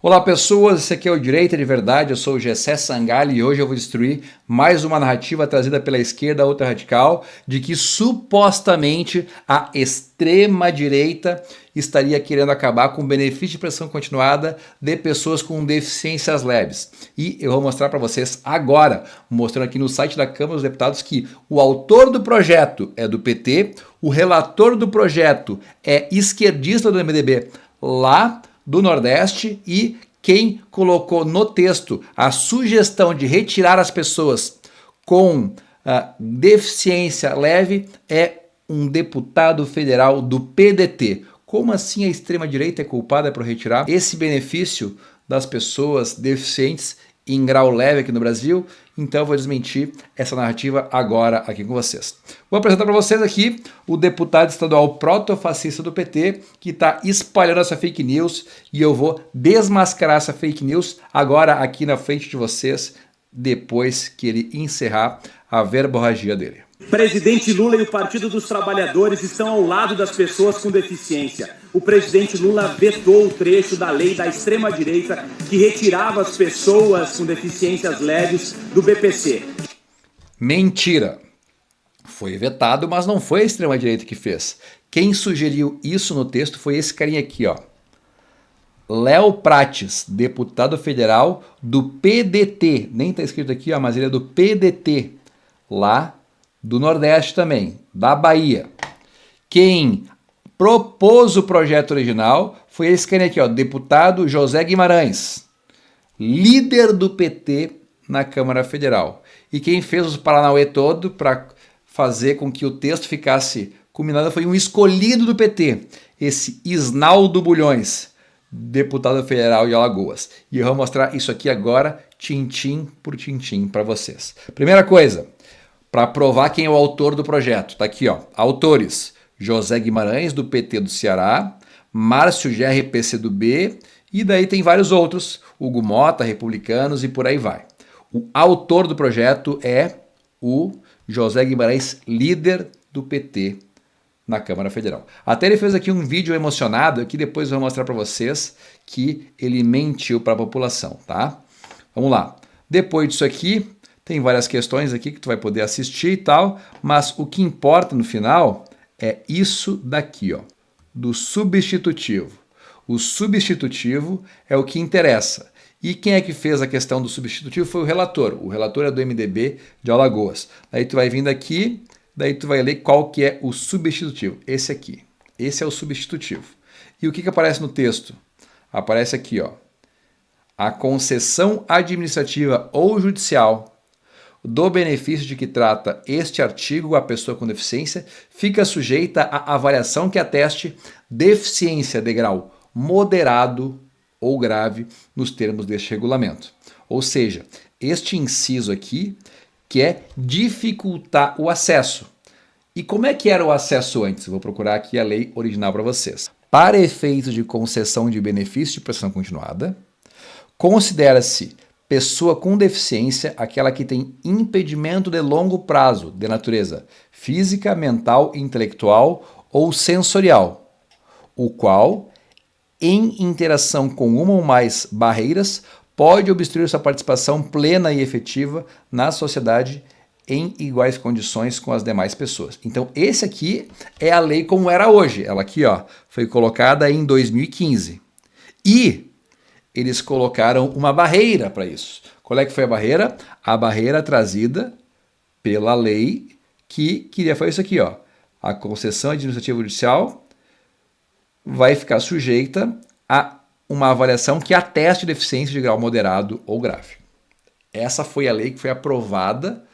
Olá pessoas, esse aqui é o Direito de Verdade, eu sou o Gessé Sangalli e hoje eu vou destruir mais uma narrativa trazida pela esquerda ultra radical de que supostamente a extrema-direita estaria querendo acabar com o benefício de prestação continuada de pessoas com deficiências leves. E eu vou mostrar para vocês agora, mostrando aqui no site da Câmara dos Deputados que o autor do projeto é do PT, o relator do projeto é esquerdista do MDB lá do Nordeste e quem colocou no texto a sugestão de retirar as pessoas com deficiência leve é um deputado federal do PDT. Como assim a extrema-direita é culpada por retirar esse benefício das pessoas deficientes em grau leve aqui no Brasil? Então eu vou desmentir essa narrativa agora aqui com vocês. Vou apresentar para vocês aqui o deputado estadual protofascista do PT que está espalhando essa fake news e eu vou desmascarar essa fake news agora aqui na frente de vocês depois que ele encerrar a verborragia dele. Presidente Lula e o Partido dos Trabalhadores estão ao lado das pessoas com deficiência. O presidente Lula vetou o trecho da lei da extrema-direita que retirava as pessoas com deficiências leves do BPC. Mentira! Foi vetado, mas não foi a extrema-direita que fez. Quem sugeriu isso no texto foi esse carinha aqui, ó. Léo Prates, deputado federal do PDT. Nem está escrito aqui, ó, mas ele é do PDT, lá do Nordeste também, da Bahia. Quem propôs o projeto original foi esse carinha aqui, ó, deputado José Guimarães, líder do PT na Câmara Federal. E quem fez os paranauê todo para fazer com que o texto ficasse culminado foi um escolhido do PT, esse Isnaldo Bulhões, deputado federal de Alagoas. E eu vou mostrar isso aqui agora, tintim por tintim, para vocês. Primeira coisa, para provar quem é o autor do projeto, tá aqui, ó, autores: José Guimarães, do PT do Ceará, Márcio Gerri, PCdoB, e daí tem vários outros, Hugo Mota, republicanos e por aí vai. O autor do projeto é o José Guimarães, líder do PT na Câmara Federal. Até ele fez aqui um vídeo emocionado, que depois eu vou mostrar para vocês que ele mentiu para a população, tá? Vamos lá. Depois disso aqui, tem várias questões aqui que tu vai poder assistir e tal, mas o que importa no final é isso daqui, ó, do substitutivo. O substitutivo é o que interessa. E quem é que fez a questão do substitutivo foi o relator. O relator é do MDB de Alagoas. Daí tu vai vindo aqui, daí tu vai ler qual que é o substitutivo. Esse aqui. Esse é o substitutivo. E o que aparece no texto? Aparece aqui, ó. A concessão administrativa ou judicial do benefício de que trata este artigo à pessoa com deficiência fica sujeita à avaliação que ateste deficiência de grau moderado ou grave nos termos deste regulamento. Ou seja, este inciso aqui quer dificultar o acesso. E como é que era o acesso antes? Eu vou procurar aqui a lei original para vocês. Para efeitos de concessão de benefício de prestação continuada, considera-se pessoa com deficiência aquela que tem impedimento de longo prazo de natureza física, mental, intelectual ou sensorial, o qual, em interação com uma ou mais barreiras, pode obstruir sua participação plena e efetiva na sociedade em iguais condições com as demais pessoas. Então, esse aqui é a lei como era hoje. Ela aqui, ó, foi colocada em 2015. E eles colocaram uma barreira para isso. Qual é que foi a barreira? A barreira trazida pela lei que queria fazer isso aqui, ó. A concessão administrativa judicial vai ficar sujeita a uma avaliação que ateste deficiência de grau moderado ou grave. Essa foi a lei que foi aprovada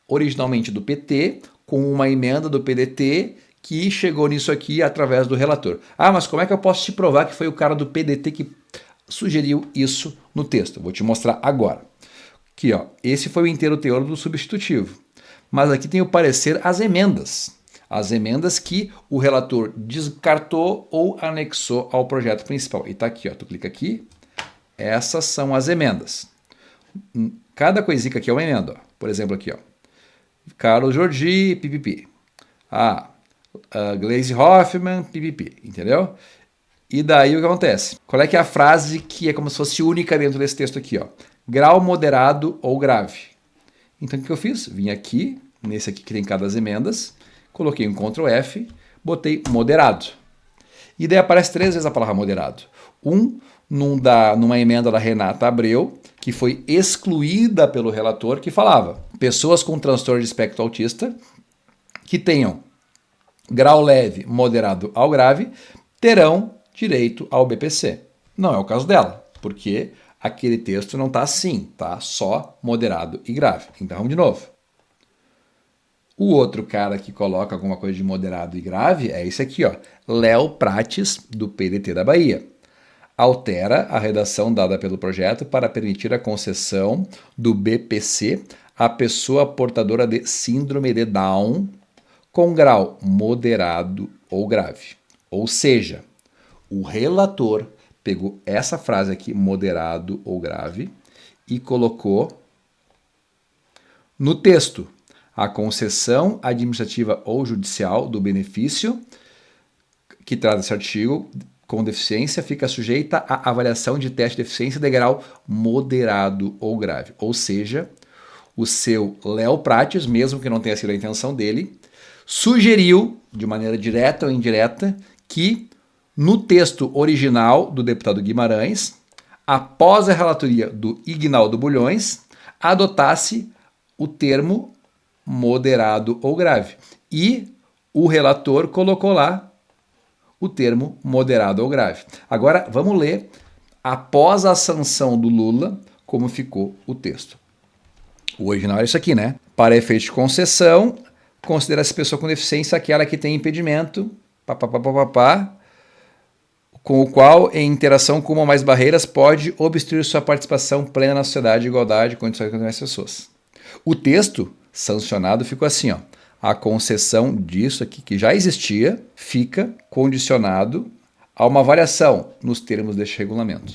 originalmente do PT, com uma emenda do PDT, que chegou nisso aqui através do relator. Ah, mas como é que eu posso te provar que foi o cara do PDT que sugeriu isso no texto? Vou te mostrar agora. Aqui, ó, esse foi o inteiro teor do substitutivo. Mas aqui tem o parecer às emendas. As emendas que o relator descartou ou anexou ao projeto principal. E tá aqui, ó, tu clica aqui, essas são as emendas. Cada coisinha aqui é uma emenda, ó. Por exemplo, aqui, ó. Carlos Jordi, pipipi. Gleisi Hoffmann, pipipi, entendeu? E daí o que acontece? Qual é que é a frase que é como se fosse única dentro desse texto aqui, ó? Grau moderado ou grave. Então o que eu fiz? Vim aqui, nesse aqui que tem cada das emendas, coloquei um Ctrl F, botei moderado. E daí aparece 3 vezes a palavra moderado. Numa emenda da Renata Abreu, que foi excluída pelo relator, que falava: pessoas com transtorno de espectro autista que tenham grau leve, moderado ao grave, terão direito ao BPC. Não é o caso dela, porque aquele texto não está assim, tá só moderado e grave. Então vamos de novo. O outro cara que coloca alguma coisa de moderado e grave é esse aqui, ó, Léo Prates, do PDT da Bahia. Altera a redação dada pelo projeto para permitir a concessão do BPC à pessoa portadora de síndrome de Down com grau moderado ou grave. Ou seja, o relator pegou essa frase aqui, moderado ou grave, e colocou no texto: a concessão administrativa ou judicial do benefício que traz esse artigo com deficiência fica sujeita à avaliação de teste de deficiência de grau moderado ou grave. Ou seja, o seu Léo Prates, mesmo que não tenha sido a intenção dele, sugeriu, de maneira direta ou indireta, que no texto original do deputado Guimarães, após a relatoria do Ignaldo Bulhões, adotasse o termo moderado ou grave. E o relator colocou lá o termo moderado ou grave. Agora, vamos ler, após a sanção do Lula, como ficou o texto. O original é isso aqui, né? Para efeito de concessão, considera-se pessoa com deficiência aquela que tem impedimento, com o qual, em interação com uma ou mais barreiras, pode obstruir sua participação plena na sociedade, igualdade, condições com as demais pessoas. O texto sancionado ficou assim, ó. A concessão disso aqui, que já existia, fica condicionado a uma variação nos termos deste regulamento.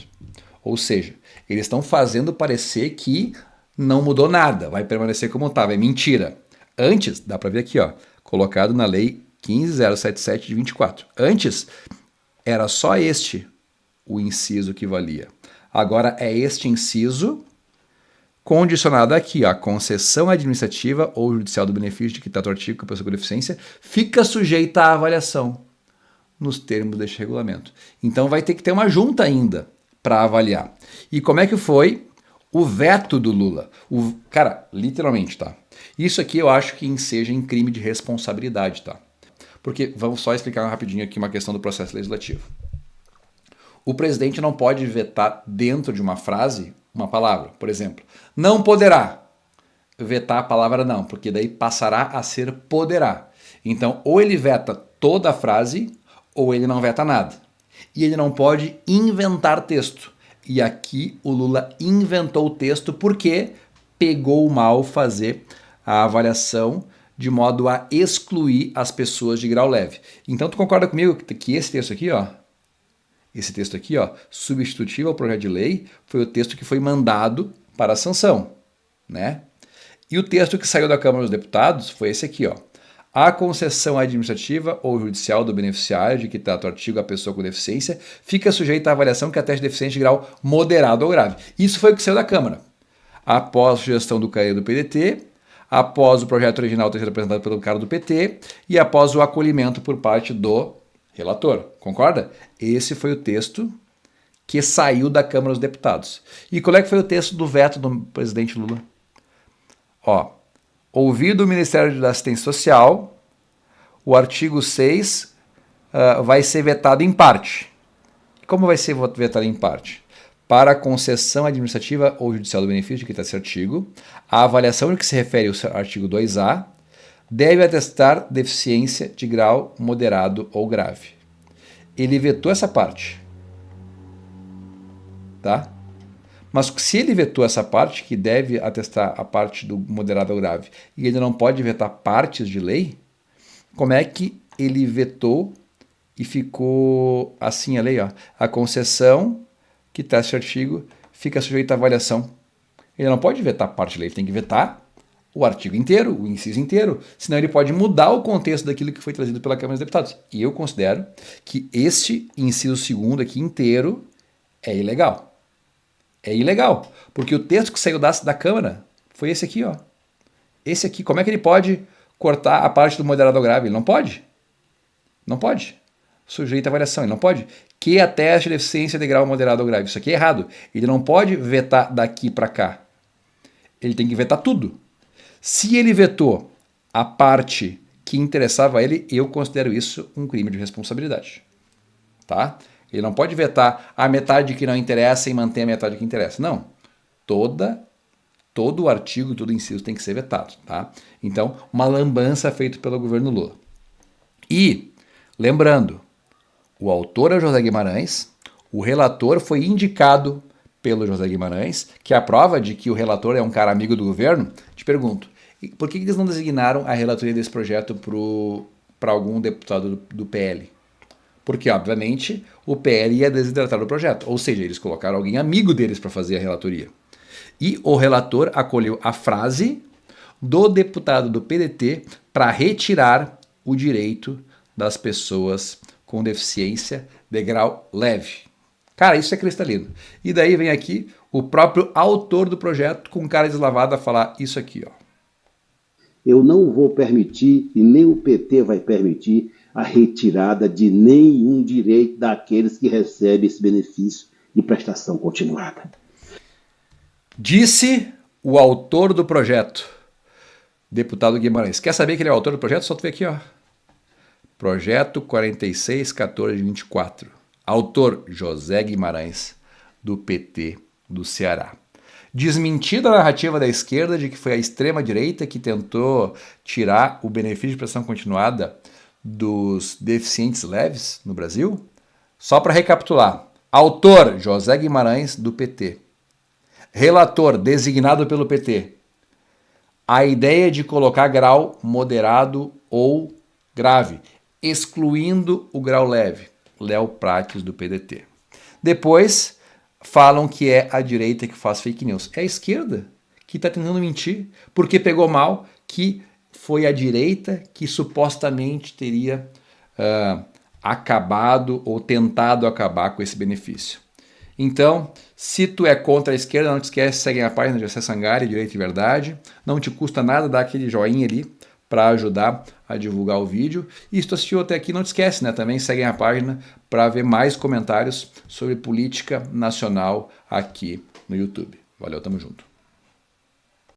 Ou seja, eles estão fazendo parecer que não mudou nada, vai permanecer como estava. É mentira. Antes, dá para ver aqui, ó, colocado na lei 15.077 de 24. Antes, era só este o inciso que valia. Agora é este inciso condicionado aqui, ó, a concessão administrativa ou judicial do benefício de que trata o artigo que a pessoa com deficiência fica sujeita à avaliação nos termos deste regulamento. Então vai ter que ter uma junta ainda para avaliar. E como é que foi o veto do Lula? Cara, literalmente, tá? Isso aqui eu acho que enseja em crime de responsabilidade, tá? Porque vamos só explicar rapidinho aqui uma questão do processo legislativo. O presidente não pode vetar dentro de uma frase uma palavra. Por exemplo, não poderá vetar a palavra não, porque daí passará a ser poderá. Então, ou ele veta toda a frase, ou ele não veta nada. E ele não pode inventar texto. E aqui o Lula inventou o texto porque pegou mal fazer a avaliação de modo a excluir as pessoas de grau leve. Então, tu concorda comigo que esse texto aqui, ó, substitutivo ao projeto de lei, foi o texto que foi mandado para a sanção, né? E o texto que saiu da Câmara dos Deputados foi esse aqui, ó. A concessão administrativa ou judicial do beneficiário de que trata o artigo a pessoa com deficiência fica sujeita à avaliação que ateste deficiência de grau moderado ou grave. Isso foi o que saiu da Câmara. Após a sugestão do CAE do PDT, após o projeto original ter sido apresentado pelo cara do PT e após o acolhimento por parte do relator. Concorda? Esse foi o texto que saiu da Câmara dos Deputados. E qual é que foi o texto do veto do presidente Lula? Ó, ouvido o Ministério da Assistência Social, o artigo 6 vai ser vetado em parte. Como vai ser vetado em parte? Para a concessão administrativa ou judicial do benefício que está esse artigo, a avaliação no que se refere ao artigo 2A deve atestar deficiência de grau moderado ou grave. Ele vetou essa parte. Tá? Mas se ele vetou essa parte, que deve atestar a parte do moderado ou grave, e ele não pode vetar partes de lei, como é que ele vetou e ficou assim a lei? Ó, a concessão que está esse artigo fica sujeita à avaliação. Ele não pode vetar parte de lei, ele tem que vetar o artigo inteiro, o inciso inteiro, senão ele pode mudar o contexto daquilo que foi trazido pela Câmara dos Deputados. E eu considero que este inciso segundo aqui inteiro é ilegal. É ilegal, porque o texto que saiu da Câmara foi esse aqui, ó. Esse aqui, como é que ele pode cortar a parte do moderado grave? Ele não pode. Não pode. Sujeito à avaliação, ele não pode. Que ateste a deficiência de grau moderado ou grave. Isso aqui é errado. Ele não pode vetar daqui para cá. Ele tem que vetar tudo. Se ele vetou a parte que interessava a ele, eu considero isso um crime de responsabilidade. Tá? Ele não pode vetar a metade que não interessa e manter a metade que interessa. Não. Todo o artigo, todo o inciso tem que ser vetado. Tá? Então, uma lambança feita pelo governo Lula. E, lembrando, o autor é o José Guimarães, o relator foi indicado pelo José Guimarães, que é a prova de que o relator é um cara amigo do governo. Te pergunto, por que eles não designaram a relatoria desse projeto para algum deputado do PL? Porque, obviamente, o PL ia desidratar o projeto, ou seja, eles colocaram alguém amigo deles para fazer a relatoria. E o relator acolheu a frase do deputado do PDT para retirar o direito das pessoas com deficiência de grau leve. Cara, isso é cristalino. E daí vem aqui o próprio autor do projeto com cara deslavada a falar isso aqui, ó. Eu não vou permitir, e nem o PT vai permitir, a retirada de nenhum direito daqueles que recebem esse benefício de prestação continuada. Disse o autor do projeto, deputado Guimarães. Quer saber que ele é o autor do projeto? Só tu ver aqui, ó. Projeto 46.14.24. Autor José Guimarães, do PT do Ceará. Desmentida a narrativa da esquerda de que foi a extrema-direita que tentou tirar o benefício de prestação continuada dos deficientes leves no Brasil. Só para recapitular. Autor José Guimarães, do PT. Relator designado pelo PT. A ideia de colocar grau moderado ou grave, excluindo o grau leve, Léo Prates, do PDT. Depois, falam que é a direita que faz fake news. É a esquerda que está tentando mentir, porque pegou mal que foi a direita que supostamente teria acabado ou tentado acabar com esse benefício. Então, se tu é contra a esquerda, não te esquece, segue a página de José Sangari, Direito e Verdade. Não te custa nada dar aquele joinha ali para ajudar a divulgar o vídeo. E se tu assistiu até aqui, não te esquece, né? Também segue a página para ver mais comentários sobre política nacional aqui no YouTube. Valeu, tamo junto.